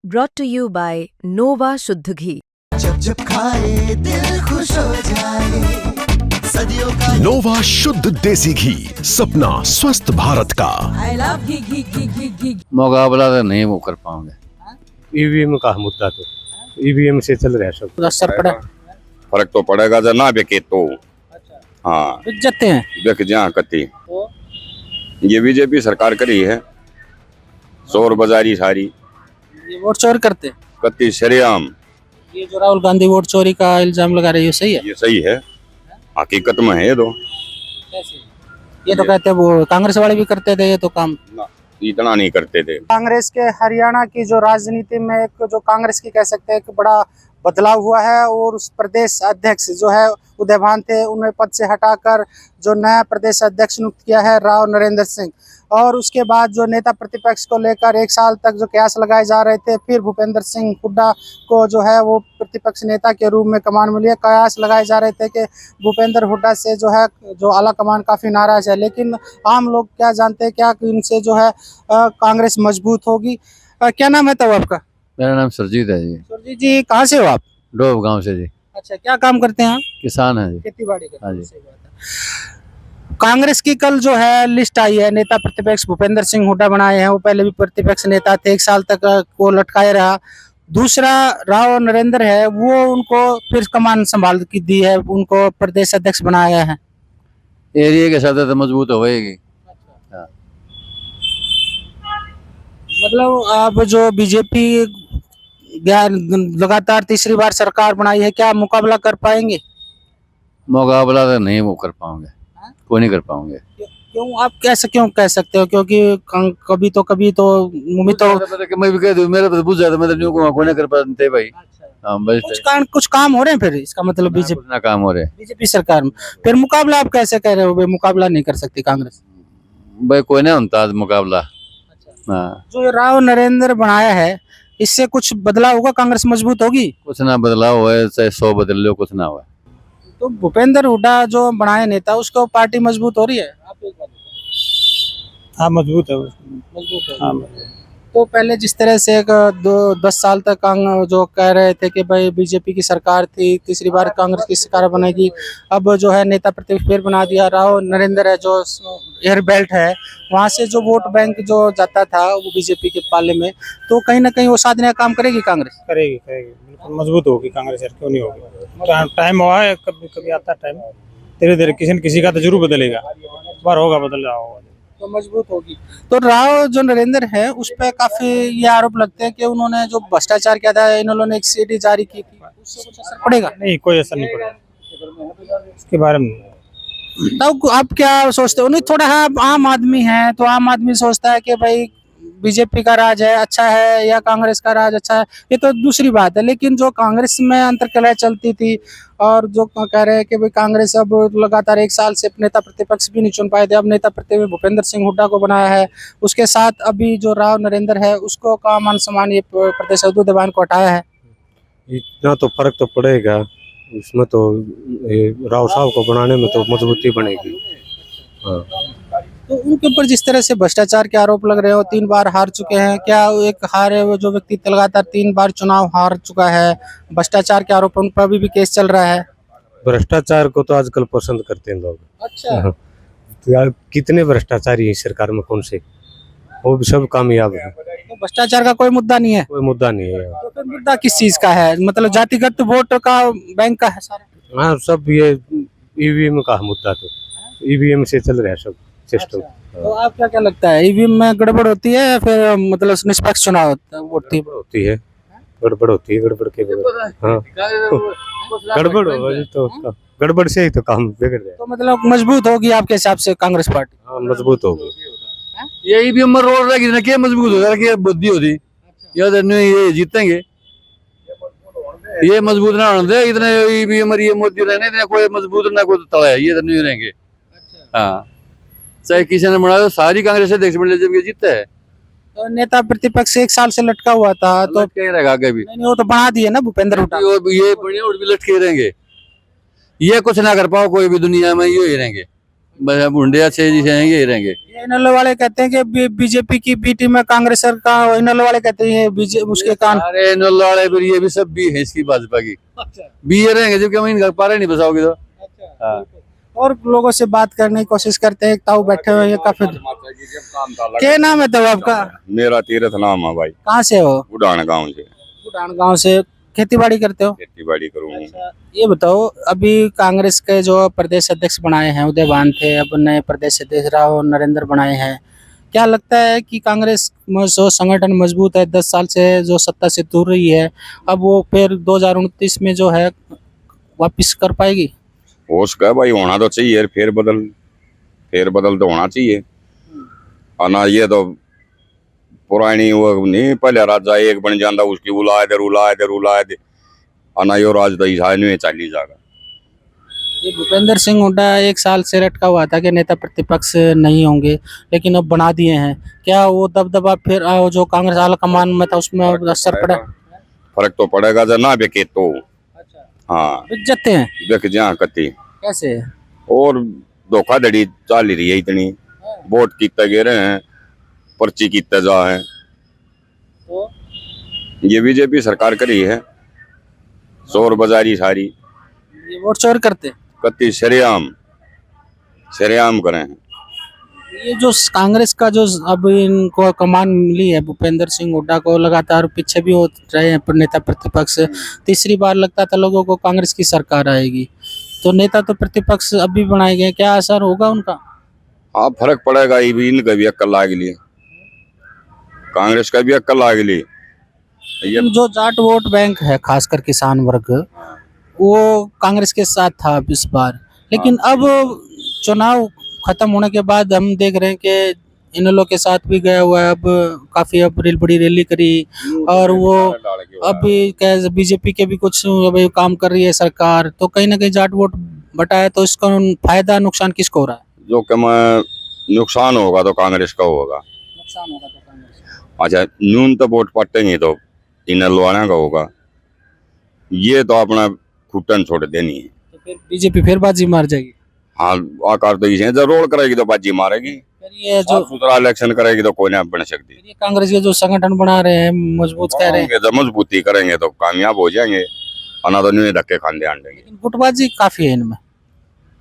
brought to you by Nova शुद्ध घी। जब जब खाए दिल खुश हो जाए, सदियों का नोवा शुद्ध देसी घी, सपना स्वस्थ भारत का। I love घी। मुकाबला तो नहीं वो कर पाओगे। ईवीएम का मुद्दा तो ईवीएम से चल रहा है सब। असर पड़ा, फर्क तो पड़ेगा जब ना बिके तो। हाँ, बिक जाते हैं। बिक जहाँ कती ये बीजेपी सरकार करी है, शोर बाजारी सारी, ये वोट चोरी करते हैं। कती शरेआम। ये जो राहुल गांधी वोट चोरी का इल्जाम लगा रही है, सही है? ये सही है, हकीकत में है ये तो। ये तो कहते हैं वो कांग्रेस वाले भी करते थे ये तो काम। इतना नहीं करते थे। कांग्रेस के हरियाणा की जो राजनीति में एक जो कांग्रेस की कह सकते हैं कि बड़ा बदलाव हुआ है, और उस प्रदेश अध्यक्ष जो है उदयभान थे, उन्हें पद से हटाकर जो नया प्रदेश अध्यक्ष नियुक्त किया है राव नरेंद्र सिंह। और उसके बाद जो नेता प्रतिपक्ष को लेकर 1 साल तक जो कयास लगाए जा रहे थे, फिर भूपेंद्र सिंह हुड्डा को जो है वो प्रतिपक्ष नेता के रूप में कमान मिली है। कयास लगाए जा रहे थे कि भूपेंद्र हुड्डा से जो है जो आला कमान काफ़ी नाराज है, लेकिन आम लोग क्या जानते हैं क्या कि इनसे जो है कांग्रेस मजबूत होगी। क्या नाम है तब आपका? मेरा नाम सरजीत है जी। सुरजीत जी, कहाँ से हो आप? डोब गांव से जी। अच्छा, क्या काम करते हैं आप? किसान है जी। खेती बाड़ी करते हाँ हैं, जी। सही बात है। कांग्रेस की कल जो है लिस्ट आई है, नेता प्रतिपक्ष भूपेंद्र सिंह हुड्डा बनाए हैं। वो पहले भी प्रतिपक्ष नेता थे, 1 साल तक वो लटकाए रहा। दूसरा राव नरेंद्र है, वो उनको फिर कमान संभाल की दी है, उनको प्रदेश अध्यक्ष बनाया है। एरिया के साथ तो मजबूत होएगी। मतलब अब जो बीजेपी लगातार तीसरी बार सरकार बनाई है, क्या मुकाबला कर पाएंगे? मुकाबला तो नहीं वो कर पाओगे, कोई नहीं कर पाओगे। क्यों, आप कैसे क्यों कह सकते हो? क्योंकि कभी तो उम्मीद तो मैं भी कह दूं, मेरे तो बुझ जाता, मैं तो न्यू को नहीं कर पाते भाई। हाँ, बस कुछ काम हो रहे हैं, फिर इसका मतलब बीजेपी ना काम हो रहे। बीजेपी सरकार में फिर मुकाबला आप कैसे कह रहे हो? मुकाबला नहीं कर सकती कांग्रेस भाई, कोई नहीं होता आज मुकाबला। हाँ, जो ये राव नरेंद्र बनाया है, इससे कुछ बदलाव होगा? कांग्रेस मजबूत होगी? कुछ ना बदलाव हुआ, चाहे 100 बदल लो, कुछ ना हुआ। तो भूपेंद्र हुड्डा जो बनाए नेता, उसको पार्टी मजबूत हो रही है? आप एक बात बताओ। हाँ, मजबूत है। मजबूत है। तो पहले जिस तरह से 10 साल तक जो कह रहे थे कि भाई बीजेपी की सरकार थी, तीसरी बार कांग्रेस की सरकार बनेगी, अब जो है नेता प्रतिपक्ष फिर बना दिया राव नरेंद्र है, जो एयर बेल्ट है, वहाँ से जो वोट बैंक जो जाता था वो बीजेपी के पाले में, तो कहीं ना कहीं वो साधने का काम करेगी कांग्रेस? करेगी बिल्कुल मजबूत होगी कांग्रेस यार, क्यों नहीं होगी। टाइम हुआ है, कभी कभी आता है टाइम, धीरे धीरे किसी न किसी का तो जरूर बदलेगा, बार होगा, बदल रहा होगा तो मजबूत होगी। तो राव जो नरेंद्र है, उस पर काफी ये आरोप लगते हैं कि उन्होंने जो भ्रष्टाचार किया था, इन्होंने एक सीडी जारी की थी, उससे कुछ असर पड़ेगा? नहीं, कोई असर नहीं पड़ेगा इसके बारे में। तो आप क्या सोचते हो? नहीं, थोड़ा आम आदमी है, तो आम आदमी सोचता है कि भाई बीजेपी का राज है अच्छा है या कांग्रेस का राज अच्छा है, ये तो दूसरी बात है। लेकिन जो कांग्रेस में अंतर्कलह चलती थी, और जो कह रहे हैं कि भाई कांग्रेस अब लगातार 1 साल से नेता प्रतिपक्ष भी नहीं चुन पाए थे, अब नेता प्रतिपक्ष भूपेंद्र सिंह हुड्डा को बनाया है। उसके साथ अभी जो राव नरेंद्र है, उसको का मान सम्मान ये प्रदेश उदयभान को हटाया है। इतना तो फर्क तो पड़ेगा उसमें, तो राव साहब को बनाने में तो मजबूती बनेगी। हाँ। तो उनके ऊपर जिस तरह से भ्रष्टाचार के आरोप लग रहे हो, 3 बार हार चुके हैं, क्या एक हार है वो जो व्यक्ति लगातार 3 बार चुनाव हार चुका है, भ्रष्टाचार के आरोप उन पर अभी भी केस चल रहा है? भ्रष्टाचार को तो आजकल पसंद करते हैं लोग। अच्छा। तो यार कितने भ्रष्टाचारी हैं सरकार में, कौन से, वो भी सब कामयाब है। तो भ्रष्टाचार का कोई मुद्दा नहीं है? कोई मुद्दा नहीं है। तो फिर मुद्दा किस चीज का है? मतलब जातिगत वोट का बैंक का है सारा? हाँ, सब ये ईवीएम का मुद्दा, तो ईवीएम से चल रहा है सब सिस्टम। तो आप क्या लगता है, ईवीएम में गड़बड़ होती है या फिर मतलब निष्पक्ष चुनाव होती है? गड़बड़ होती है, गड़बड़ के बगैर। हाँ, गड़बड़ हो तो गड़बड़ से ही तो काम बिगड़ जाए। तो मतलब मजबूत होगी आपके हिसाब से कांग्रेस पार्टी? हाँ, मजबूत होगी। यही भी उम्र रोड रहेगी ना, क्या मजबूत हो जाएगा, बुद्धि होती ये जीतेंगे। ये मजबूत ना होने दे, इतने भी उम्र ये मोदी रहने, इतने कोई मजबूत ना कोई तला है, ये तो नहीं रहेंगे। हाँ, चाहे किसी ने बनाया, सारी कांग्रेस अध्यक्ष बन जब ये जीतता है। तो नेता प्रतिपक्ष 1 साल से लटका हुआ था, तो क्या रहेगा आगे भी? नहीं, वो तो बना दिए ना भूपेंद्र हुड्डा। ये बढ़िया और भी लटके रहेंगे, ये कुछ ना कर पाओ कोई भी दुनिया में, ये ही रहेंगे। बस भुंडे अच्छे जिसे हैं ये रहेंगे। ये इनेलो वाले कहते हैं कि बीजेपी की बी टीम है कांग्रेस सरकार, इनेलो वाले कहते हैं उसके कान। अरे नल वाले फिर ये भी सब भी है इसकी भाजपा की, भी ये रहेंगे जबकि हम इनका पारा नहीं बसाओगे तो। हाँ। और लोगों से बात करने की कोशिश करते हैं, ताऊ बैठे हुए हैं काफी। क्या नाम है ताऊ आपका? मेरा तीर्थ नाम है भाई। कहाँ से हो? उड़ान गांव से। उड़ान गांव से। खेती बाड़ी करते हो? खेती बाड़ी करूँ। ये बताओ, अभी कांग्रेस के जो प्रदेश अध्यक्ष बनाए हैं उदय भान थे, अब नए प्रदेश अध्यक्ष राव नरेंद्र बनाए हैं, क्या लगता है कि कांग्रेस में जो संगठन मजबूत है, 10 साल से जो सत्ता से दूर रही है, अब वो फिर 2029 में जो है वापिस कर पाएगी? हो सका भाई, होना तो चाहिए फेर बदल तो होना चाहिए। अना ये तो पुरानी वो नहीं, पहले राजा एक बन जाता उसकी उलाए दे अना यो राज तो नहीं चाली जाएगा। ये भूपेंद्र सिंह हुड्डा 1 साल से लटका हुआ था कि नेता प्रतिपक्ष नहीं होंगे, लेकिन अब बना दिए हैं। क्या वो दबदबा फिर जो कांग्रेस आला कमान में था उसमें असर पड़ा? फर्क तो पड़ेगा जब ना बिके तो। हाँ बिक जाते हैं। देख जहाँ कती कैसे? और धोखाधड़ी चल रही है इतनी, वोट कितने गिरे हैं, पर्ची कितने जा है। तो ये बीजेपी सरकार करी है, शोर बाजारी सारी, ये वोट चोर करते? कति शरेआम करे हैं। ये जो कांग्रेस का जो अब इनको कमान मिली है भूपेंद्र सिंह हुड्डा को, लगातार पीछे भी हो रहे हैं नेता प्रतिपक्ष, तीसरी बार लगता था लोगों को कांग्रेस की सरकार आएगी, तो नेता तो प्रतिपक्ष अभी बनाए गए, क्या असर होगा उनका? हाँ फर्क पड़ेगा, ये भी इनका भी अक्ल आ गई, कांग्रेस का भी अक्ल आ गई। ये जो जाट वोट बैंक है खासकर किसान वर्ग, वो कांग्रेस के साथ था इस बार, लेकिन अब चुनाव खत्म होने के बाद हम देख रहे हैं कि इन लोगों के साथ भी गया हुआ है। अब काफी बड़ी रैली करी, और वो अभी क्या बीजेपी के भी कुछ अभी काम कर रही है सरकार, तो कहीं ना कहीं जाट वोट बटाए, तो इसका फायदा नुकसान किसको हो रहा है? जो कम नुकसान होगा तो कांग्रेस का होगा। नुकसान होगा तो कांग्रेस। अच्छा नून तो वोट पटेंगे तो इन लवाना का होगा, ये तो अपना घुटन छोड़ देनी है। तो फिर बीजेपी फिर बाजी मार जाएगी। हाँ आकार तो इसे जब रोल करेगी तो बाजी मारेगी, फिर ये जो सुथरा इलेक्शन करेगी तो कोई ना बन सकती। ये कांग्रेस के जो संगठन बना रहे हैं मजबूत कह रहे हैं, जब मजबूती करेंगे तो कामयाब हो जाएंगे, अना तो नहीं धक्के खाने आन देंगे। लेकिन गुटबाजी काफी है इनमें।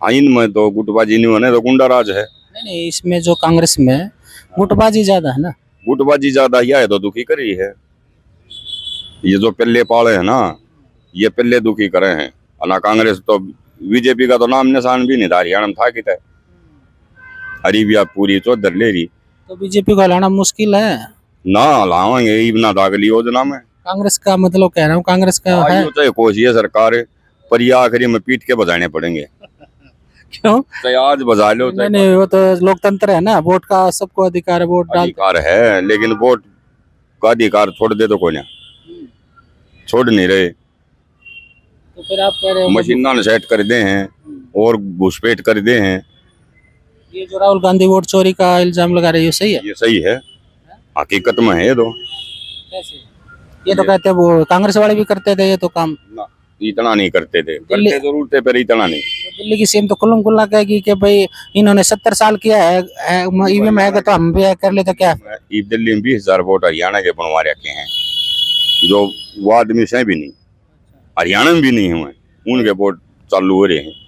हाँ इनमें तो गुटबाजी नहीं होने तो गुंडा राज है। नहीं, इसमें जो कांग्रेस में गुटबाजी ज्यादा है ना। गुटबाजी ज्यादा ही है तो दुखी करी है। ये जो पल्ले पाले है ना, ये पल्ले दुखी करे हैं। अना कांग्रेस तो बीजेपी का तो नाम निशान भी नहीं था, हरियाणा में था कि हरी भी आप पूरी चौधर ले रही, तो बीजेपी को हलाना मुश्किल है ना लावांगे इतना दागली योजना में। कांग्रेस का मतलब कह रहा हूँ, कांग्रेस का है। चाहे कोशिश है सरकार है, पर ये आखिरी में पीट के बजाने पड़ेंगे। क्यों? चाहे आज बजा लो, नहीं नहीं, वो तो लोकतंत्र है ना, वोट का सबको अधिकार है, वोट डाल। अधिकार है लेकिन वोट का अधिकार छोड़ दे तो कोई ना, छोड़ नहीं रहे। तो फिर आप कह रहे हो मशीना सेट कर दे हैं और घुसपैठ कर दे हैं। ये जो राहुल गांधी वोट चोरी का इल्जाम लगा रही है, सही है? ये सही है, हकीकत में है। तो कैसे? ये तो कहते हैं वो कांग्रेस वाले भी करते थे ये तो काम। ना, इतना नहीं करते थे, करते जरूर थे पर इतना नहीं। दिल्ली की सीएम तो खुल्लम खुल्ला कहेगी कि भाई इन्होंने 70 साल किया है, ईवीएम आएगा तो हम भी कर ले, तो क्या? दिल्ली में 20,000 वोट हरियाणा के बनवा रखे हैं, जो वो आदमी से भी नहीं, हरियाणा में भी नहीं हुए, उनके वोट चालू हो रहे हैं।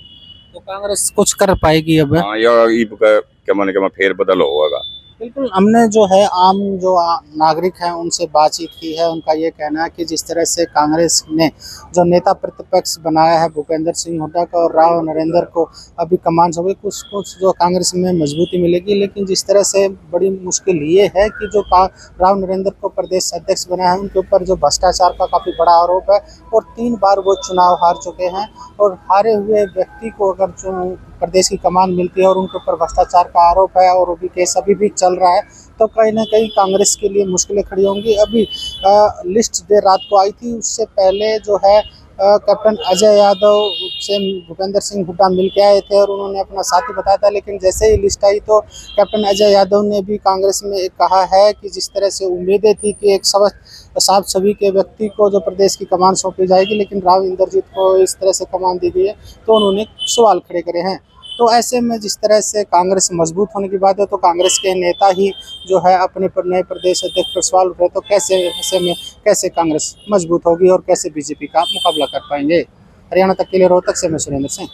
तो कांग्रेस कुछ कर पाएगी अब? हाँ या क्या माने क्या फेर बदल होगा। बिल्कुल, हमने जो है आम जो नागरिक हैं उनसे बातचीत की है। उनका ये कहना है कि जिस तरह से कांग्रेस ने जो नेता प्रतिपक्ष बनाया है भूपेंद्र सिंह हुड्डा का और राव नरेंद्र को अभी कमान सभी कुछ जो कांग्रेस में मजबूती मिलेगी, लेकिन जिस तरह से बड़ी मुश्किल ये है कि जो राव नरेंद्र को प्रदेश अध्यक्ष बनाया है उनके ऊपर जो भ्रष्टाचार का काफ़ी बड़ा आरोप है, और 3 बार वो चुनाव हार चुके हैं, और हारे हुए व्यक्ति को अगर प्रदेश की कमान मिलती है और उनके ऊपर भ्रष्टाचार का आरोप है और वो भी केस अभी भी चल रहा है, तो कहीं ना कहीं कांग्रेस के लिए मुश्किलें खड़ी होंगी। अभी लिस्ट देर रात को आई थी, उससे पहले जो है कैप्टन अजय यादव से भूपेंद्र सिंह हुड्डा मिल के आए थे और उन्होंने अपना साथी बताया था, लेकिन जैसे ही लिस्ट आई तो कैप्टन अजय यादव ने भी कांग्रेस में कहा है कि जिस तरह से उम्मीदें थी कि एक साफ छवि के व्यक्ति को जो प्रदेश की कमान सौंपी जाएगी, लेकिन राव इंद्रजीत को इस तरह से कमान दी गई है, तो उन्होंने सवाल खड़े करे हैं। तो ऐसे में जिस तरह से कांग्रेस मजबूत होने की बात है, तो कांग्रेस के नेता ही जो है अपने पर नए प्रदेश अध्यक्ष पर सवाल उठ रहे, तो कैसे ऐसे में कैसे कांग्रेस मजबूत होगी और कैसे बीजेपी का मुकाबला कर पाएंगे। हरियाणा तक के लिए रोहतक से मैं सुरेंद्र सिंह।